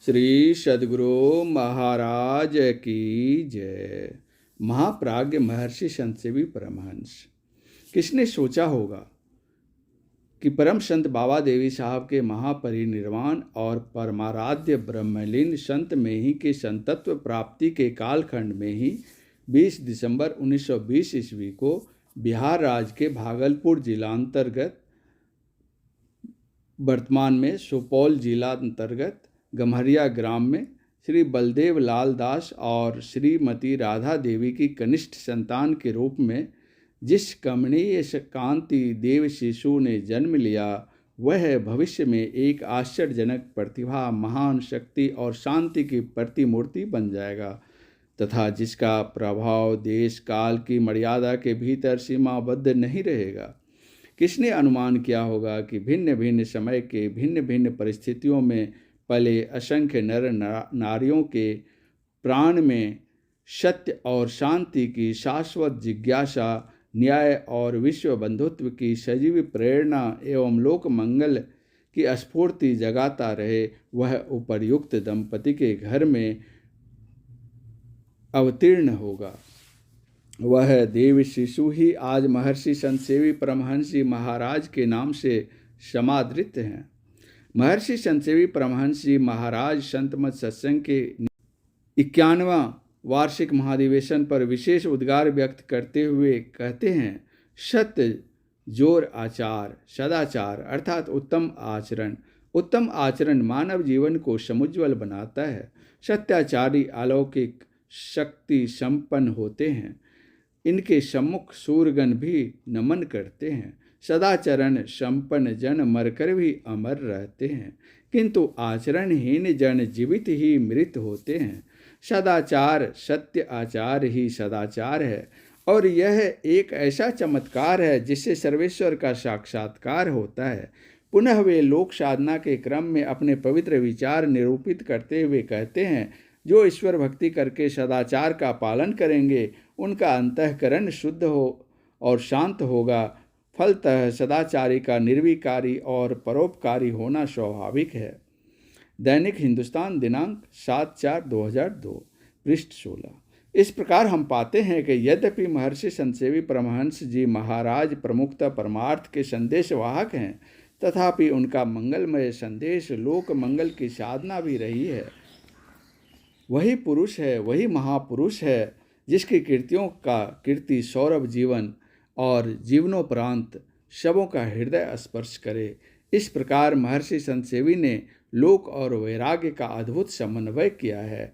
श्री सद्गुरु महाराज की जय। महाप्राज्ञ महर्षि संतसेवी परमहंस। किसने सोचा होगा कि परम संत बाबा देवी साहब के महापरिनिर्वाण और परमाराध्य ब्रह्मलीन संत में ही के संतत्व प्राप्ति के कालखंड में ही 20 दिसंबर 1920 ईस्वी को बिहार राज्य के भागलपुर जिला अंतर्गत, वर्तमान में सुपौल जिला अंतर्गत गम्हरिया ग्राम में श्री बलदेव लाल दास और श्रीमती राधा देवी की कनिष्ठ संतान के रूप में जिस कमनीय कांति देव शिशु ने जन्म लिया, वह भविष्य में एक आश्चर्यजनक प्रतिभा, महान शक्ति और शांति की प्रतिमूर्ति बन जाएगा तथा जिसका प्रभाव देश काल की मर्यादा के भीतर सीमाबद्ध नहीं रहेगा। किसने अनुमान किया होगा कि भिन्न भिन्न समय के भिन्न भिन्न परिस्थितियों में पले असंख्य नर नारियों के प्राण में सत्य और शांति की शाश्वत जिज्ञासा, न्याय और विश्व बंधुत्व की सजीव प्रेरणा एवं लोक मंगल की स्फूर्ति जगाता रहे, वह उपर्युक्त दंपति के घर में अवतीर्ण होगा। वह देव शिशु ही आज महर्षि संतसेवी परमहंस जी महाराज के नाम से समादृत हैं। महर्षि संतसेवी परमहंस जी महाराज संतमत सत्संग के 91वां वार्षिक महाधिवेशन पर विशेष उद्गार व्यक्त करते हुए कहते हैं, सत्य जोर आचार सदाचार अर्थात उत्तम आचरण। उत्तम आचरण मानव जीवन को समुज्वल बनाता है। सत्याचारी अलौकिक शक्ति संपन्न होते हैं, इनके सम्मुख सूरगण भी नमन करते हैं। सदाचरण संपन्न जन मरकर भी अमर रहते हैं, किंतु आचरणहीन जन जीवित ही मृत होते हैं। सदाचार सत्य आचार ही सदाचार है और यह एक ऐसा चमत्कार है जिससे सर्वेश्वर का साक्षात्कार होता है। पुनः वे लोक साधना के क्रम में अपने पवित्र विचार निरूपित करते हुए कहते हैं, जो ईश्वर भक्ति करके सदाचार का पालन करेंगे उनका अंतःकरण शुद्ध हो और शांत होगा। फलतः सदाचारी का निर्विकारी और परोपकारी होना स्वाभाविक है। दैनिक हिंदुस्तान दिनांक 7/4/2002 पृष्ठ 16। इस प्रकार हम पाते हैं कि यद्यपि महर्षि संतसेवी परमहंस जी महाराज प्रमुखतः परमार्थ के संदेशवाहक हैं, तथापि उनका मंगलमय संदेश लोक मंगल की साधना भी रही है। वही पुरुष है, वही महापुरुष है जिसकी कृतियों का कीर्ति सौरभ जीवन और जीवनोपरांत शवों का हृदय स्पर्श करे। इस प्रकार महर्षि संतसेवी ने लोक और वैराग्य का अद्भुत समन्वय किया है।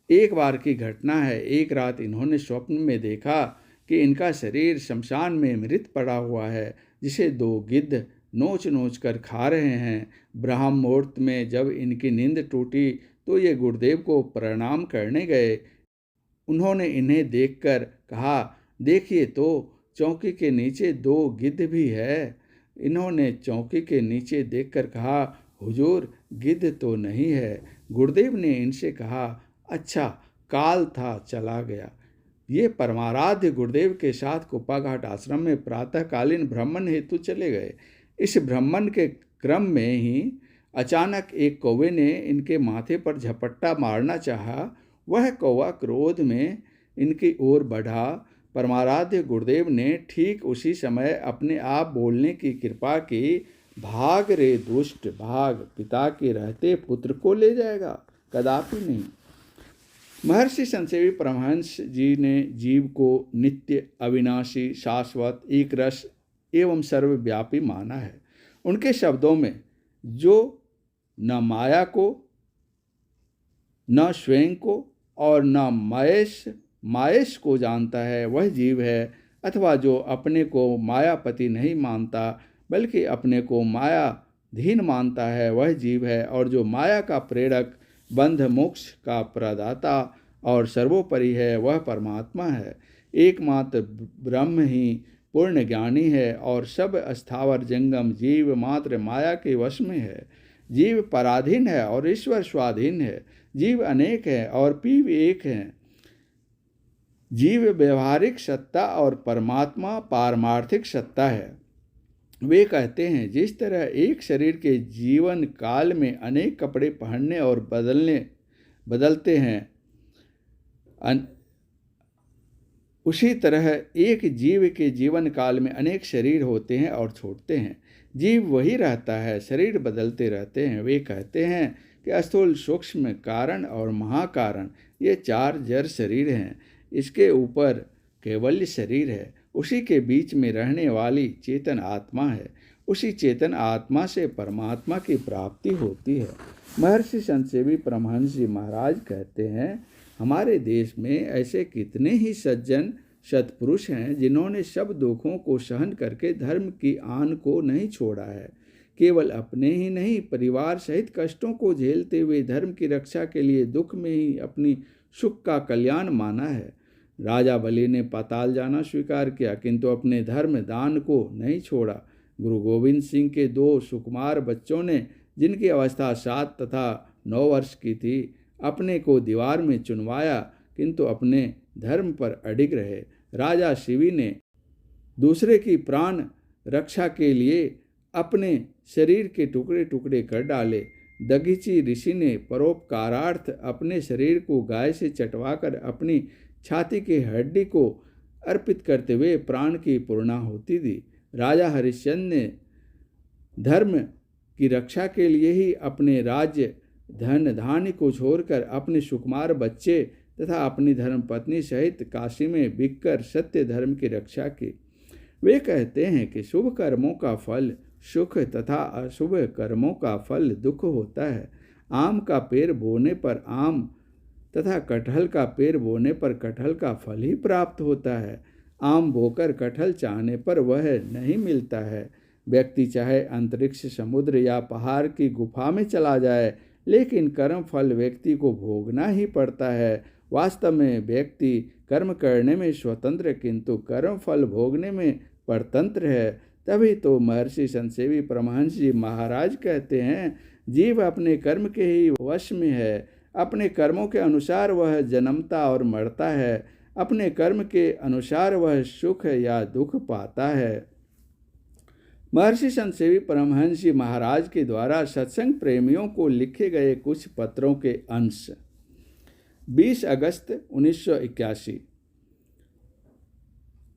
एक बार की घटना है, एक रात इन्होंने स्वप्न में देखा कि इनका शरीर शमशान में मृत पड़ा हुआ है, जिसे 2 गिद्ध नोच नोच कर खा रहे हैं। ब्रह्म मुहूर्त में जब इनकी नींद टूटी तो ये गुरुदेव को प्रणाम करने गए। उन्होंने इन्हें देखकर कहा, देखिए तो चौकी के नीचे 2 गिद्ध भी है। इन्होंने चौकी के नीचे देखकर कहा, हुजूर गिद्ध तो नहीं है। गुरुदेव ने इनसे कहा, अच्छा काल था चला गया। ये परमाराध्य गुरुदेव के साथ कुप्पाघाट आश्रम में प्रातःकालीन भ्रमण हेतु चले गए। इस भ्रमण के क्रम में ही अचानक एक कौवे ने इनके माथे पर झपट्टा मारना चाहा। वह कौवा क्रोध में इनकी ओर बढ़ा। परमाराध्य गुरुदेव ने ठीक उसी समय अपने आप बोलने की कृपा की, भाग रे दुष्ट भाग, पिता के रहते पुत्र को ले जाएगा, कदापि नहीं। महर्षि संतसेवी परमहंस जी ने जीव को नित्य, अविनाशी, शाश्वत, एक रस एवं सर्वव्यापी माना है। उनके शब्दों में, जो न माया को, न स्वयं को और न मायेश को जानता है, वह जीव है। अथवा जो अपने को मायापति नहीं मानता बल्कि अपने को मायाधीन मानता है, वह जीव है। और जो माया का प्रेरक, बंध मोक्ष का प्रदाता और सर्वोपरि है, वह परमात्मा है। एकमात्र ब्रह्म ही पूर्ण ज्ञानी है और सब स्थावर जंगम जीव मात्र माया के वश में है। जीव पराधीन है और ईश्वर स्वाधीन है। जीव अनेक है और पीव एक है। जीव व्यवहारिक सत्ता और परमात्मा पारमार्थिक सत्ता है। वे कहते हैं, जिस तरह एक शरीर के जीवन काल में अनेक कपड़े पहनने और बदलते हैं, उसी तरह एक जीव के जीवन काल में अनेक शरीर होते हैं और छोड़ते हैं। जीव वही रहता है, शरीर बदलते रहते हैं। वे कहते हैं कि स्थूल, सूक्ष्म, कारण और महाकारण ये 4 जड़ शरीर हैं। इसके ऊपर कैवल्य शरीर है। उसी के बीच में रहने वाली चेतन आत्मा है। उसी चेतन आत्मा से परमात्मा की प्राप्ति होती है। महर्षि संतसेवी परमहंस जी महाराज कहते हैं, हमारे देश में ऐसे कितने ही सज्जन सत्पुरुष हैं जिन्होंने सब दुखों को सहन करके धर्म की आन को नहीं छोड़ा है। केवल अपने ही नहीं, परिवार सहित कष्टों को झेलते हुए धर्म की रक्षा के लिए दुख में ही अपनी सुख का कल्याण माना है। राजा बलि ने पाताल जाना स्वीकार किया, किंतु अपने धर्म दान को नहीं छोड़ा। गुरु गोविंद सिंह के 2 सुकुमार बच्चों ने, जिनकी अवस्था 7 तथा 9 वर्ष की थी, अपने को दीवार में चुनवाया, किंतु अपने धर्म पर अडिग रहे। राजा शिवी ने दूसरे की प्राण रक्षा के लिए अपने शरीर के टुकड़े टुकड़े कर डाले। दधीची ऋषि ने परोपकारार्थ अपने शरीर को गाय से चटवाकर अपनी छाती की हड्डी को अर्पित करते हुए प्राण की पूर्णाहुति दी। राजा हरिश्चंद्र ने धर्म की रक्षा के लिए ही अपने राज्य, धन धान्य को छोड़कर अपने सुकुमार बच्चे तथा अपनी धर्मपत्नी सहित काशी में बिककर सत्य धर्म की रक्षा की। वे कहते हैं कि शुभ कर्मों का फल सुख तथा अशुभ कर्मों का फल दुख होता है। आम का पेड़ बोने पर आम तथा कटहल का पेड़ बोने पर कटहल का फल ही प्राप्त होता है। आम बोकर कटहल चाहने पर वह नहीं मिलता है। व्यक्ति चाहे अंतरिक्ष, समुद्र या पहाड़ की गुफा में चला जाए, लेकिन कर्म फल व्यक्ति को भोगना ही पड़ता है। वास्तव में व्यक्ति कर्म करने में स्वतंत्र, किंतु कर्म फल भोगने में परतंत्र है। तभी तो महर्षि संतसेवी परमहंस जी महाराज कहते हैं, जीव अपने कर्म के ही वश में है। अपने कर्मों के अनुसार वह जन्मता और मरता है। अपने कर्म के अनुसार वह सुख या दुख पाता है। महर्षि संतसेवी परमहंस जी महाराज के द्वारा सत्संग प्रेमियों को लिखे गए कुछ पत्रों के अंश। 20 अगस्त 1981।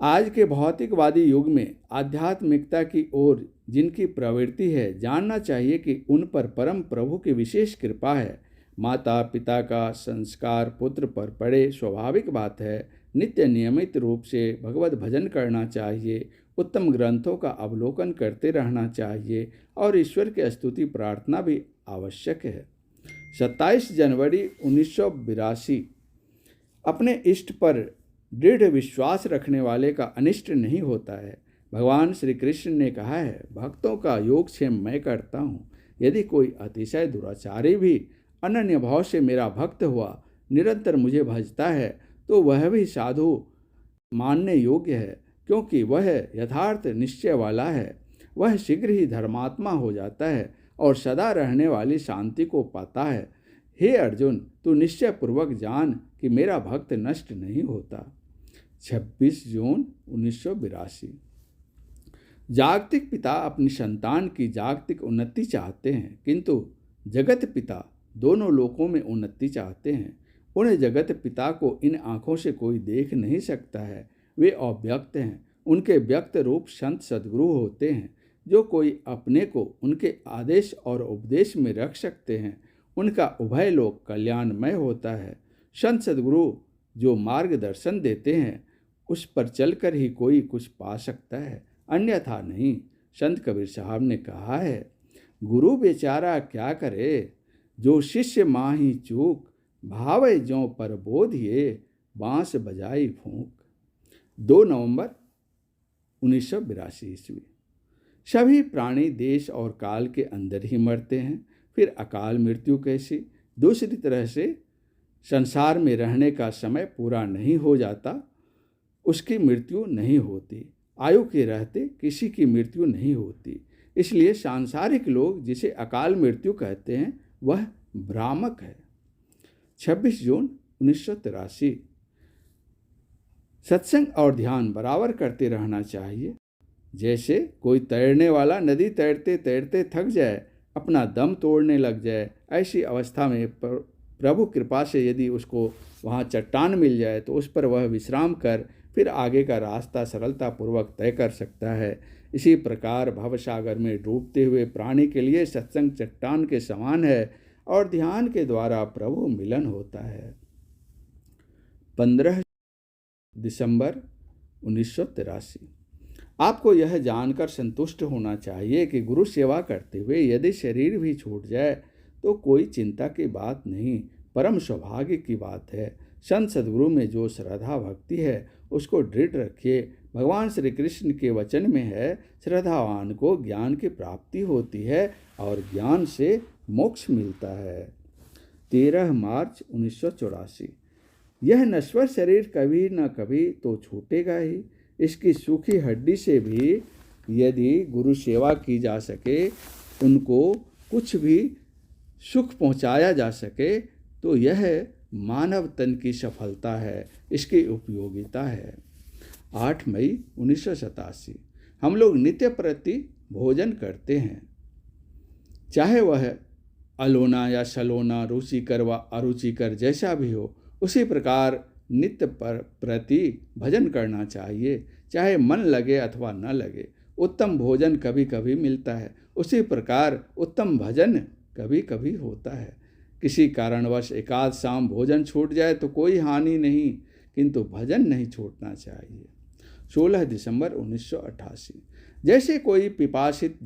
आज के भौतिकवादी युग में आध्यात्मिकता की ओर जिनकी प्रवृत्ति है, जानना चाहिए कि उन पर परम प्रभु की विशेष कृपा है। माता पिता का संस्कार पुत्र पर पड़े, स्वाभाविक बात है। नित्य नियमित रूप से भगवत भजन करना चाहिए। उत्तम ग्रंथों का अवलोकन करते रहना चाहिए और ईश्वर की स्तुति प्रार्थना भी आवश्यक है। 27 जनवरी 1982। अपने इष्ट पर दृढ़ विश्वास रखने वाले का अनिष्ट नहीं होता है। भगवान श्री कृष्ण ने कहा है, भक्तों का योगक्षेम मैं करता हूँ। यदि कोई अतिशय दुराचारी भी अनन्य भाव से मेरा भक्त हुआ, निरंतर मुझे भजता है, तो वह भी साधु मानने योग्य है, क्योंकि वह यथार्थ निश्चय वाला है। वह शीघ्र ही धर्मात्मा हो जाता है और सदा रहने वाली शांति को पाता है। हे अर्जुन, तू निश्चय पूर्वक जान कि मेरा भक्त नष्ट नहीं होता। 26 जून 1982। जागतिक पिता अपनी संतान की जागतिक उन्नति चाहते हैं, किंतु जगत पिता दोनों लोकों में उन्नति चाहते हैं। उन्हें जगत पिता को इन आँखों से कोई देख नहीं सकता है। वे अव्यक्त हैं। उनके व्यक्त रूप संत सद्गुरु होते हैं, जो कोई अपने को उनके आदेश और उपदेश में रख सकते हैं। उनका उभय लोक कल्याणमय होता है। संत सद्गुरु जो मार्गदर्शन देते हैं, उस पर चलकर ही कोई कुछ पा सकता है, अन्यथा नहीं। संत कबीर साहब ने कहा है, गुरु बेचारा क्या करे, जो शिष्य माही चूक, भावे जो पर बोधिए, बांस बजाई फूंक। 2 नवंबर 1982 ईस्वी। सभी प्राणी देश और काल के अंदर ही मरते हैं, फिर अकाल मृत्यु कैसी? दूसरी तरह से संसार में रहने का समय पूरा नहीं हो जाता, उसकी मृत्यु नहीं होती। आयु के रहते किसी की मृत्यु नहीं होती। इसलिए सांसारिक लोग जिसे अकाल मृत्यु कहते हैं, वह भ्रामक है। 26 जून 1983। सत्संग और ध्यान बराबर करते रहना चाहिए। जैसे कोई तैरने वाला नदी तैरते तैरते थक जाए, अपना दम तोड़ने लग जाए, ऐसी अवस्था में प्रभु कृपा से यदि उसको वहाँ चट्टान मिल जाए तो उस पर वह विश्राम कर फिर आगे का रास्ता सरलतापूर्वक तय कर सकता है। इसी प्रकार भवसागर में डूबते हुए प्राणी के लिए सत्संग चट्टान के समान है और ध्यान के द्वारा प्रभु मिलन होता है। 15 दिसंबर 1983। आपको यह जानकर संतुष्ट होना चाहिए कि गुरु सेवा करते हुए यदि शरीर भी छूट जाए तो कोई चिंता की बात नहीं, परम सौभाग्य की बात है। संत सद्गुरु में जो श्रद्धा भक्ति है उसको दृढ़ रखिए। भगवान श्री कृष्ण के वचन में है, श्रद्धावान को ज्ञान की प्राप्ति होती है और ज्ञान से मोक्ष मिलता है। 13 मार्च 1984। यह नश्वर शरीर कभी न कभी तो छूटेगा ही। इसकी सूखी हड्डी से भी यदि गुरु सेवा की जा सके, उनको कुछ भी सुख पहुंचाया जा सके तो यह मानव तन की सफलता है, इसकी उपयोगिता है। 8 मई 1987। हम लोग नित्य प्रति भोजन करते हैं, चाहे वह अलोना या सलोना, रुचिकर व अरुचिकर जैसा भी हो। उसी प्रकार नित्य प्रति भजन करना चाहिए, चाहे मन लगे अथवा न लगे। उत्तम भोजन कभी कभी मिलता है, उसी प्रकार उत्तम भजन कभी कभी होता है। किसी कारणवश एकाध शाम भोजन छूट जाए तो कोई हानि नहीं, किंतु भजन नहीं छूटना चाहिए। 16 दिसंबर 1988। जैसे कोई पिपासित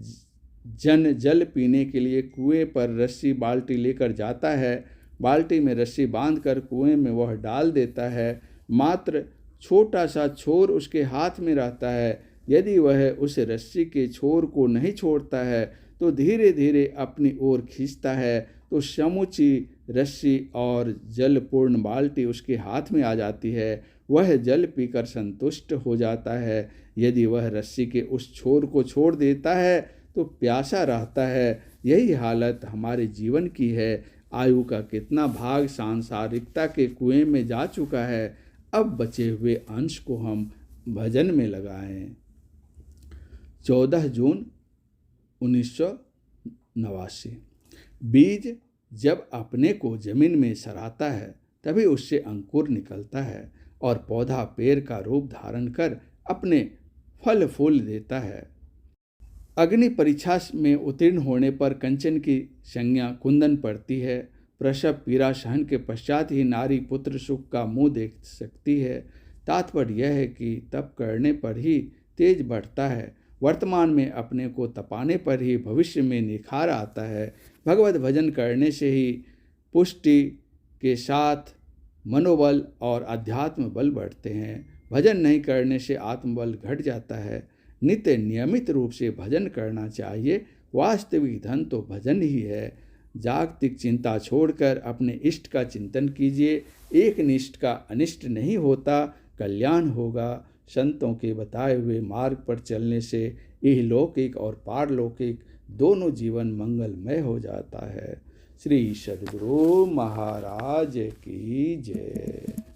जन जल पीने के लिए कुएं पर रस्सी बाल्टी लेकर जाता है, बाल्टी में रस्सी बांधकर कुएं में वह डाल देता है, मात्र छोटा सा छोर उसके हाथ में रहता है। यदि वह उस रस्सी के छोर को नहीं छोड़ता है तो धीरे धीरे अपनी ओर खींचता है तो समूची रस्सी और जलपूर्ण बाल्टी उसके हाथ में आ जाती है। वह जल पीकर संतुष्ट हो जाता है। यदि वह रस्सी के उस छोर को छोड़ देता है तो प्यासा रहता है। यही हालत हमारे जीवन की है। आयु का कितना भाग सांसारिकता के कुएं में जा चुका है। अब बचे हुए अंश को हम भजन में लगाएं। 14 जून 1989। बीज जब अपने को जमीन में सराता है तभी उससे अंकुर निकलता है और पौधा पेड़ का रूप धारण कर अपने फल फूल देता है। अग्नि परीक्षा में उत्तीर्ण होने पर कंचन की संज्ञा कुंदन पड़ती है। प्रसव पीड़ा सहन के पश्चात ही नारी पुत्र सुख का मुंह देख सकती है। तात्पर्य यह है कि तप करने पर ही तेज बढ़ता है। वर्तमान में अपने को तपाने पर ही भविष्य में निखार आता है। भगवत भजन करने से ही पुष्टि के साथ मनोबल और अध्यात्म बल बढ़ते हैं। भजन नहीं करने से आत्मबल घट जाता है। नित्य नियमित रूप से भजन करना चाहिए। वास्तविक धन तो भजन ही है। जागतिक चिंता छोड़कर अपने इष्ट का चिंतन कीजिए। एक निष्ठ का अनिष्ट नहीं होता, कल्याण होगा। संतों के बताए हुए मार्ग पर चलने से इहलौकिक और पारलौकिक दोनों जीवन मंगलमय हो जाता है। श्री सद्गुरु महाराज की जय।